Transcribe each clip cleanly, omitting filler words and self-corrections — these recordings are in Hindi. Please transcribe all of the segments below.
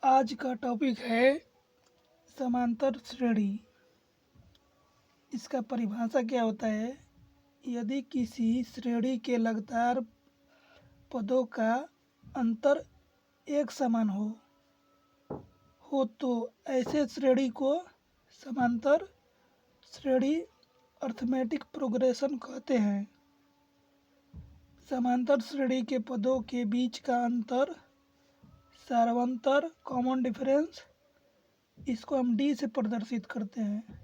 आज का टॉपिक है समांतर श्रेणी। इसका परिभाषा क्या होता है? यदि किसी श्रेणी के लगातार पदों का अंतर एक समान हो तो ऐसे श्रेणी को समांतर श्रेणी अर्थमेटिक प्रोग्रेशन कहते हैं। समांतर श्रेणी के पदों के बीच का अंतर सारांतर कॉमन डिफरेंस, इसको हम डी से प्रदर्शित करते हैं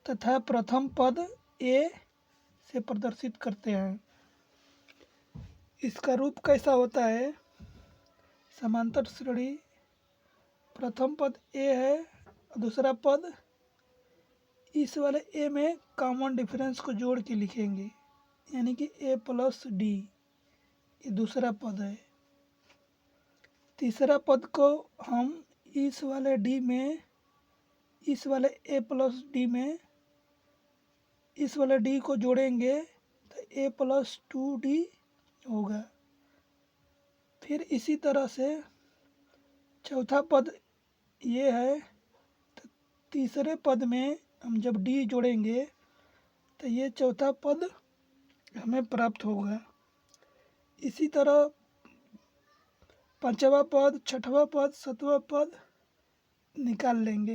तथा प्रथम पद ए से प्रदर्शित करते हैं। इसका रूप कैसा होता है? समांतर श्रेणी प्रथम पद ए है, दूसरा पद इस वाले ए में कॉमन डिफरेंस को जोड़ के लिखेंगे, यानी कि ए प्लस डी, ये दूसरा पद है। तीसरा पद को हम इस वाले डी में, इस वाले ए प्लस डी में इस वाले डी को जोड़ेंगे तो ए प्लस 2d होगा। फिर इसी तरह से चौथा पद ये है, तो तीसरे पद में हम जब डी जोड़ेंगे तो ये चौथा पद हमें प्राप्त होगा। इसी तरह पांचवा पद, छठवां पद, सातवां पद निकाल लेंगे।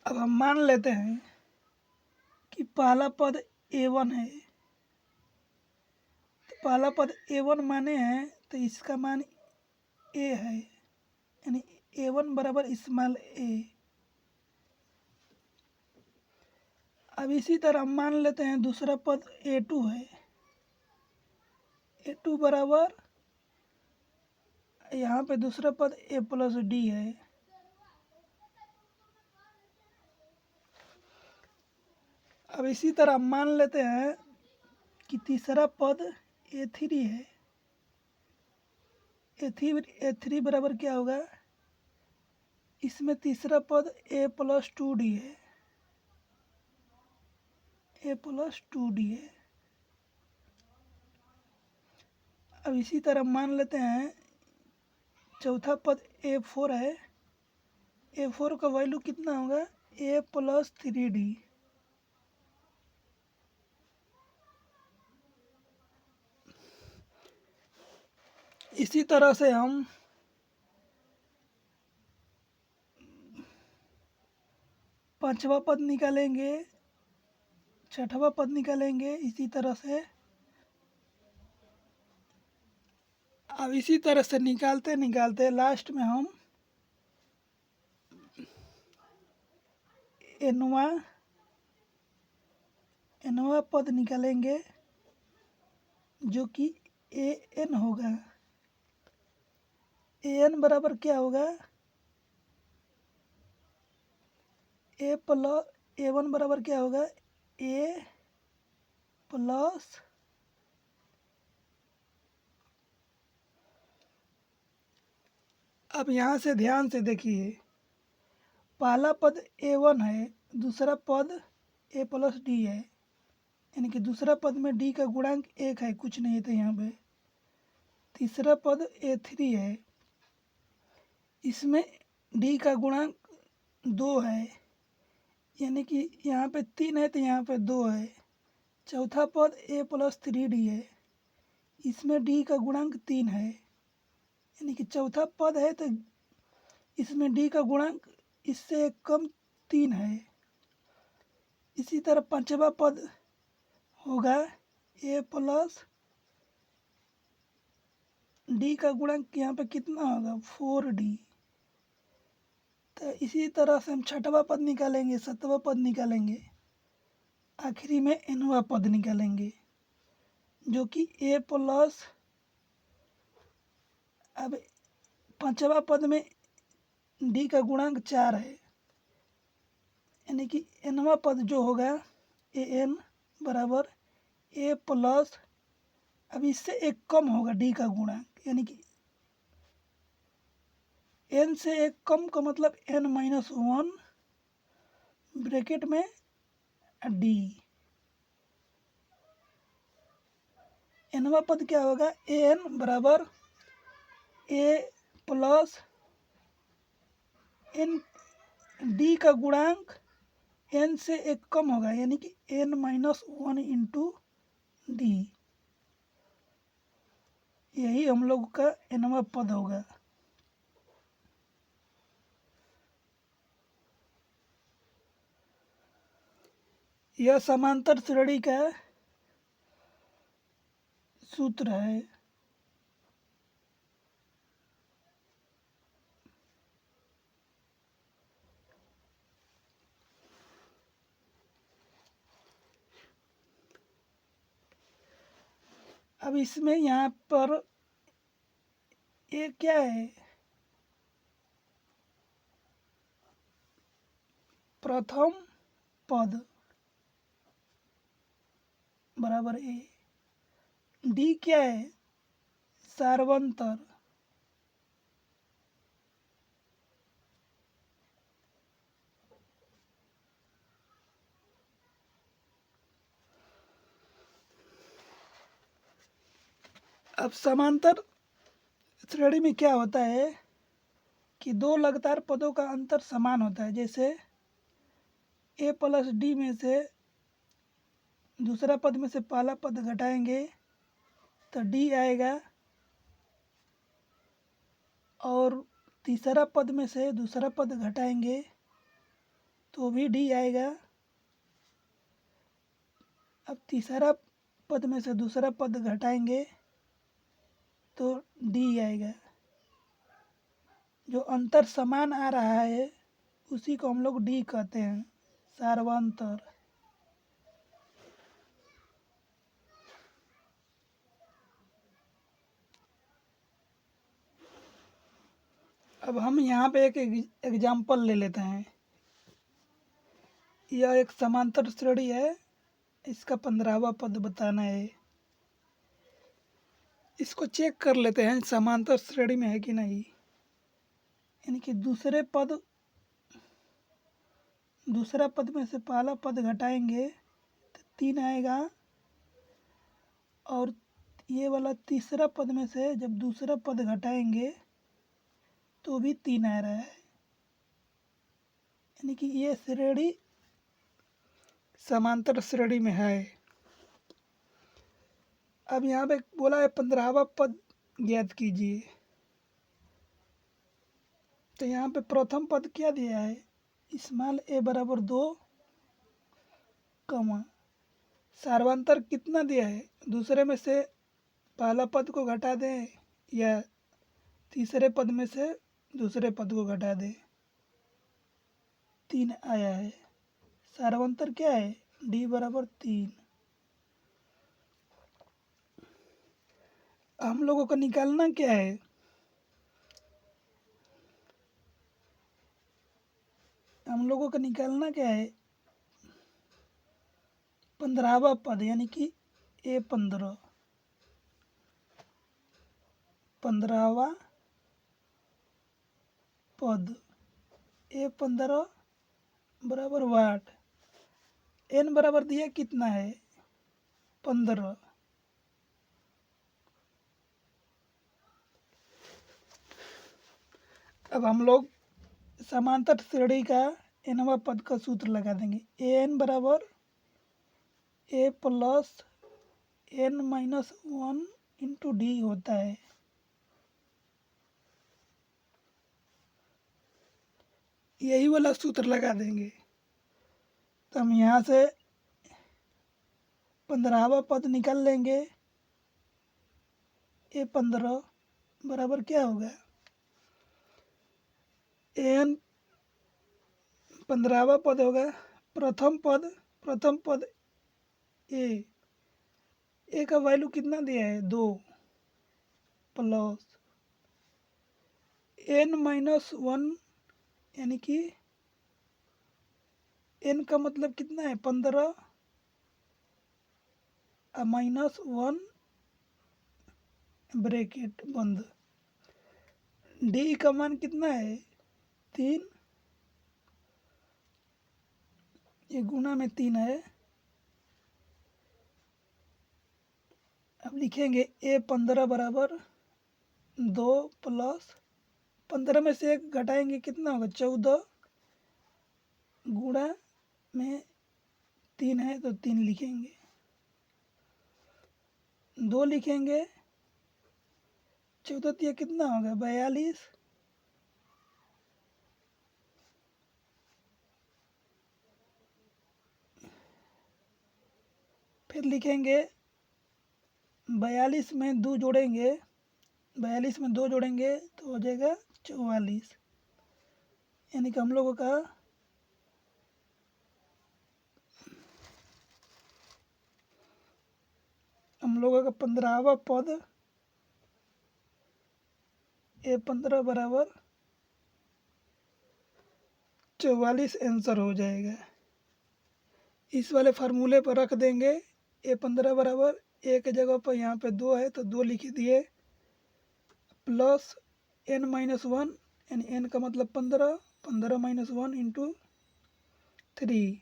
अब हम मान लेते हैं कि पहला पद a1 है, तो पहला पद a1 माने हैं तो इसका मान a है, यानी a1 बराबर स्मॉल a। अब इसी तरह हम मान लेते हैं दूसरा पद a2 है, a2 बराबर यहाँ पे दूसरा पद a प्लस डी है। अब इसी तरह हम मान लेते हैं कि तीसरा पद a3 है, a3 बराबर क्या होगा? इसमें तीसरा पद a प्लस 2d है, a प्लस 2d है। अब इसी तरह मान लेते हैं चौथा पद a4 है, a4 का वैल्यू कितना होगा? a plus 3d। इसी तरह से हम पांचवा पद निकालेंगे, छठवां पद निकालेंगे, इसी तरह से। अब इसी तरह से निकालते निकालते लास्ट में हम एनवा पद निकालेंगे जो कि an होगा। an बराबर क्या होगा? a1 बराबर क्या होगा? a प्लस अब यहाँ से ध्यान से देखिए, पहला पद a1 है, दूसरा पद a प्लस डी है, यानी कि दूसरा पद में d का गुणांक 1 है, कुछ नहीं था यहाँ पे। तीसरा पद a3 है, इसमें d का गुणांक 2 है, यानी कि यहाँ पे 3 है तो यहाँ पे 2 है। चौथा पद a प्लस 3d है, इसमें d का गुणांक 3 है, यानी कि चौथा पद है तो इसमें d का गुणांक इससे एक कम 3 है। इसी तरह पांचवा पद होगा a प्लस d का गुणांक यहाँ पे कितना होगा? 4d। तो इसी तरह से हम छठवां पद निकालेंगे, सातवां पद निकालेंगे, आखिरी में nवां पद निकालेंगे जो कि a प्लस, अब पांचवा पद में d का गुणांक 4 है, यानी कि nवां पद जो होगा an बराबर a प्लस, अब इससे एक कम होगा d का गुणांक, यानी कि n से एक कम का मतलब n-1 ब्रैकेट में d, nवा पद क्या होगा, एन बराबर ए प्लस एन डी का गुणांक एन से एक कम होगा, यानी कि N minus one into D. यही हम लोग का nवा पद होगा। यह समांतर श्रेणी का सूत्र है। अब इसमें यहाँ पर ये क्या है, प्रथम पद बराबर ए, डी क्या है, सार्वंतर, अब समांतर श्रेणी में क्या होता है कि दो लगातार पदों का अंतर समान होता है। जैसे ए प्लस डी में से दूसरा पद में से पहला पद घटाएंगे तो डी आएगा, और तीसरा पद में से दूसरा पद घटाएंगे तो भी डी आएगा। अब तीसरा पद में से दूसरा पद घटाएंगे तो डी आएगा। जो अंतर समान आ रहा है उसी को हम लोग डी कहते हैं, सार्वंतर। अब हम यहाँ पे एक एग्जाम्पल ले लेते हैं। यह एक समांतर श्रेणी है, इसका 15वां पद बताना है। इसको चेक कर लेते हैं समांतर श्रेणी में है कि नहीं। यानी कि दूसरा पद में से पहला पद घटाएंगे तो 3 आएगा, और ये वाला तीसरा पद में से जब दूसरा पद घटाएंगे तो भी 3 आ रहा है। यानी कि ये श्रेणी समांतर श्रेणी में है। अब यहाँ पे बोला है 15वां पद ज्ञात कीजिए, तो यहाँ पे प्रथम पद क्या दिया है, स्मॉल ए बराबर 2, कमा सार्वंतर कितना दिया है, दूसरे में से पहला पद को घटा दें या तीसरे पद में से दूसरे पद को घटा दें, 3 आया है। सार्वंतर क्या है, डी बराबर 3। हम लोगों को निकालना क्या है, हम लोगों को निकालना क्या है, 15वां पद, यानी कि ए 15वां पद, ए 15 बराबर वाट, एन बराबर दिया कितना है, 15। अब हम लोग समांतर श्रेणी का nवा पद का सूत्र लगा देंगे। एन बराबर A plus N minus 1 into D होता है। यही वाला सूत्र लगा देंगे तो हम यहाँ से 15वां पद निकाल लेंगे। ए 15 बराबर क्या होगा, एन 15वां पद होगा, प्रथम पद ए का वैल्यू कितना दिया है, 2, प्लस एन माइनस 1, यानी कि एन का मतलब कितना है, 15 माइनस 1 ब्रैकेट बंद, डी का मान कितना है, 3, ये गुना में 3 है। अब लिखेंगे A15 बराबर 2 प्लस 15 में से 1 घटाएंगे कितना होगा 14 गुणा में 3 है तो 3 लिखेंगे, 2 लिखेंगे, 14 तिया कितना होगा 42, फिर लिखेंगे 42 में 2 जोड़ेंगे, 42 में 2 जोड़ेंगे तो हो जाएगा 44, यानी कि हम लोगों का हम लोगों का 15वां पद A15 बराबर 44 आंसर हो जाएगा। इस वाले फार्मूले पर रख देंगे A15 बराबर ए के जगह पर यहाँ पे 2 है तो 2 लिख दिए प्लस n-1 यानी n का मतलब 15, 15 माइनस 1 इंटू 3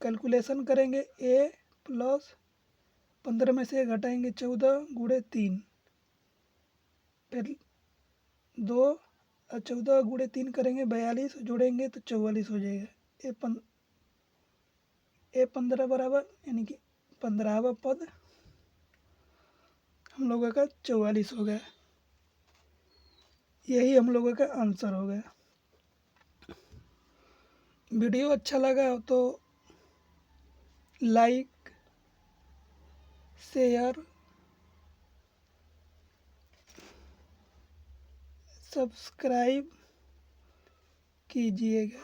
कैलकुलेशन करेंगे a प्लस 15 में से घटाएंगे 14 गुणे 3, फिर 2 और 14 गुणे 3 करेंगे 42 जोड़ेंगे तो 44 हो जाएगा। A15 बराबर यानी कि 15वां पद हम लोगों का 44 हो गया। यही हम लोगों का आंसर हो गया। वीडियो अच्छा लगा हो तो लाइक शेयर सब्सक्राइब कीजिएगा।